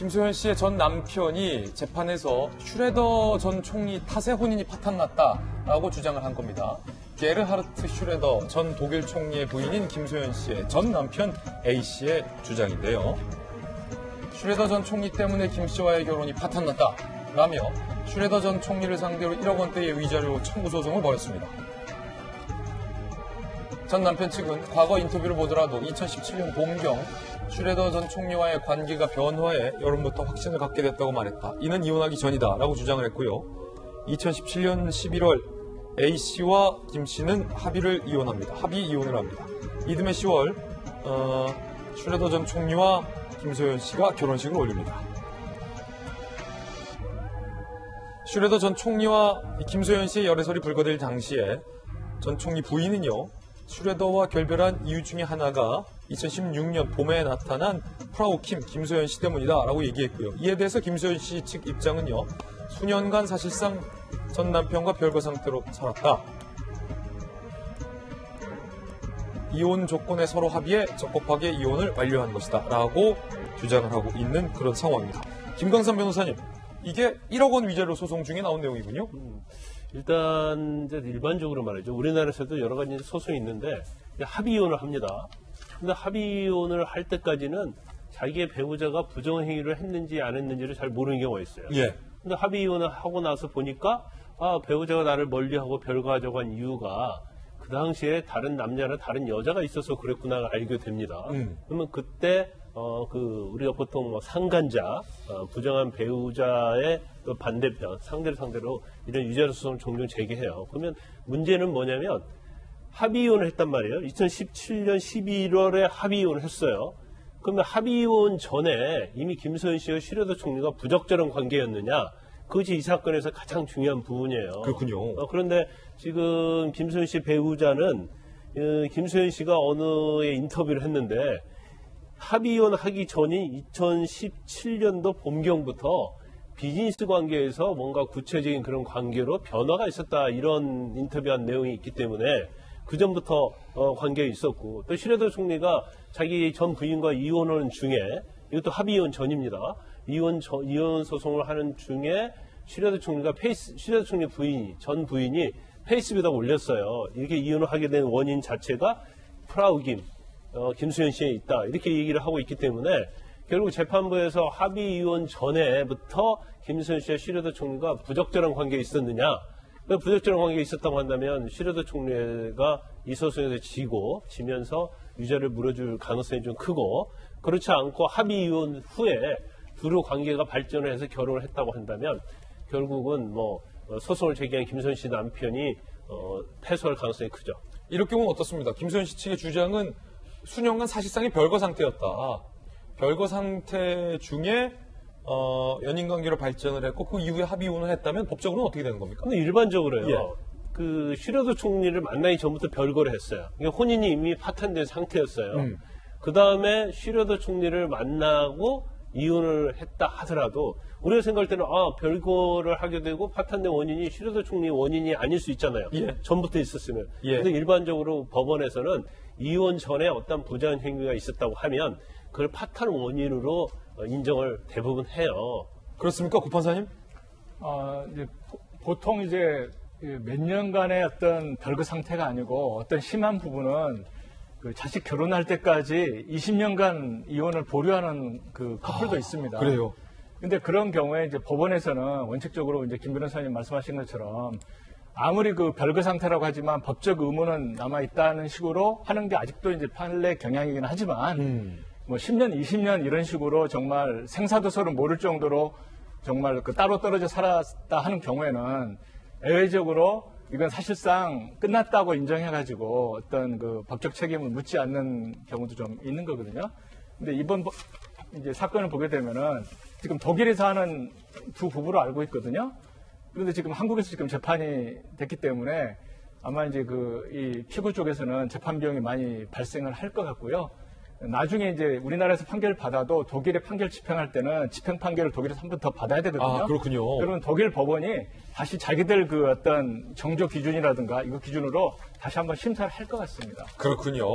김소연 씨의 전 남편이 재판에서 슈레더 전 총리 탓에 혼인이 파탄났다라고 주장을 한 겁니다. 게르하르트 슈레더 전 독일 총리의 부인인 김소연 씨의 전 남편 A 씨의 주장인데요. 슈레더 전 총리 때문에 김 씨와의 결혼이 파탄났다라며 슈레더 전 총리를 상대로 1억 원대의 위자료 청구 소송을 벌였습니다. 전 남편 측은 과거 인터뷰를 보더라도 2017년 봄경 슈레더 전 총리와의 관계가 변화해 여름부터 확신을 갖게 됐다고 말했다. 이는 이혼하기 전이다라고 주장을 했고요. 2017년 11월 A씨와 김씨는 합의 이혼을 합니다. 이듬해 10월 슈레더 전 총리와 김소연 씨가 결혼식을 올립니다. 슈레더 전 총리와 김소연 씨의 열애설이 불거질 당시에 전 총리 부인은요. 슈레더와 결별한 이유 중에 하나가 2016년 봄에 나타난 프라우 김소연 씨 때문이다라고 얘기했고요. 이에 대해서 김소연 씨 측 입장은요. 수년간 사실상 전 남편과 별거 상태로 살았다. 이혼 조건에 서로 합의해 적법하게 이혼을 완료한 것이다. 라고 주장을 하고 있는 그런 상황입니다. 김광삼 변호사님, 이게 1억 원 위자료 소송 중에 나온 내용이군요. 일단 이제 일반적으로 말이죠. 우리나라에서도 여러 가지 소송이 있는데 합의 이혼을 합니다. 근데 합의 이혼을 할 때까지는 자기의 배우자가 부정행위를 했는지 안 했는지를 잘 모르는 경우가 있어요. 예. 근데 합의 이혼을 하고 나서 보니까 배우자가 나를 멀리하고 별거하자고 한 이유가 그 당시에 다른 남자나 다른 여자가 있어서 그랬구나 알게 됩니다. 그러면 그때 우리가 보통 상간자, 부정한 배우자의 또 반대편, 상대를 상대로 이런 위자료 소송을 종종 제기해요. 그러면 문제는 뭐냐면 합의 이혼을 했단 말이에요. 2017년 11월에 합의 이혼을 했어요. 그러면 합의 이혼 전에 이미 김소연 씨와 슈레더 총리가 부적절한 관계였느냐? 그것이 이 사건에서 가장 중요한 부분이에요. 그렇군요. 그런데 지금 김소연 씨 배우자는 김소연 씨가 어느 인터뷰를 했는데 합의 이혼하기 전인 2017년도 봄경부터 비즈니스 관계에서 뭔가 구체적인 그런 관계로 변화가 있었다 이런 인터뷰한 내용이 있기 때문에 그 전부터 관계가 있었고 또 슈레더 총리가 자기 전 부인과 이혼하는 중에 이것도 합의 이혼 전입니다. 이혼 소송을 하는 중에 슈레더 총리가 슈레더 총리 전 부인이 페이스북에다 올렸어요. 이렇게 이혼을 하게 된 원인 자체가 프라우 김소연 씨에 있다. 이렇게 얘기를 하고 있기 때문에 결국 재판부에서 합의 이혼 전에부터 김소연 씨와 슈레더 총리가 부적절한 관계가 있었느냐. 부적절한 관계가 있었다고 한다면 슈레더 총리가 이 소송에서 지면서 위자료를 물어줄 가능성이 좀 크고 그렇지 않고 합의 이혼 후에 두루 관계가 발전을 해서 결혼을 했다고 한다면 결국은 소송을 제기한 김소연 씨 남편이 패소할 가능성이 크죠. 이럴 경우는 어떻습니까? 김소연 씨 측의 주장은 수년간 사실상의 별거 상태였다. 별거 상태 중에 연인 관계로 발전을 했고 그 이후에 합의 이혼을 했다면 법적으로는 어떻게 되는 겁니까? 근데 일반적으로요. 예. 그 슈레더 총리를 만나기 전부터 별거를 했어요. 그러니까 혼인이 이미 파탄된 상태였어요. 그 다음에 슈레더 총리를 만나고 이혼을 했다 하더라도 우리가 생각할 때는 별거를 하게 되고 파탄된 원인이 슈레더 총리 원인이 아닐 수 있잖아요. 예. 전부터 있었으면. 예. 근데 일반적으로 법원에서는 이혼 전에 어떤 부정 행위가 있었다고 하면 그걸 파탄 원인으로 인정을 대부분 해요. 그렇습니까, 구판사님? 이제 보통 이제 몇 년간의 어떤 별거 상태가 아니고 어떤 심한 부분은 그 자식 결혼할 때까지 20년간 이혼을 보류하는 그 커플도 있습니다. 그래요. 근데 그런 경우에 이제 법원에서는 원칙적으로 이제 김 변호사님 말씀하신 것처럼 아무리 그 별거 상태라고 하지만 법적 의무는 남아 있다는 식으로 하는 게 아직도 이제 판례 경향이긴 하지만 10년, 20년 이런 식으로 정말 생사도소를 모를 정도로 정말 그 따로 떨어져 살았다 하는 경우에는 예외적으로 이건 사실상 끝났다고 인정해가지고 어떤 그 법적 책임을 묻지 않는 경우도 좀 있는 거거든요. 근데 이번 이제 사건을 보게 되면은 지금 독일에서 하는 두 부부로 알고 있거든요. 그런데 지금 한국에서 지금 재판이 됐기 때문에 아마 이제 이 피고 쪽에서는 재판 비용이 많이 발생을 할 것 같고요. 나중에 이제 우리나라에서 판결을 받아도 독일에 판결 집행할 때는 집행 판결을 독일에서 한 번 더 받아야 되거든요. 그렇군요. 그러면 독일 법원이 다시 자기들 그 어떤 정조 기준이라든가 이거 기준으로 다시 한번 심사를 할 것 같습니다. 그렇군요.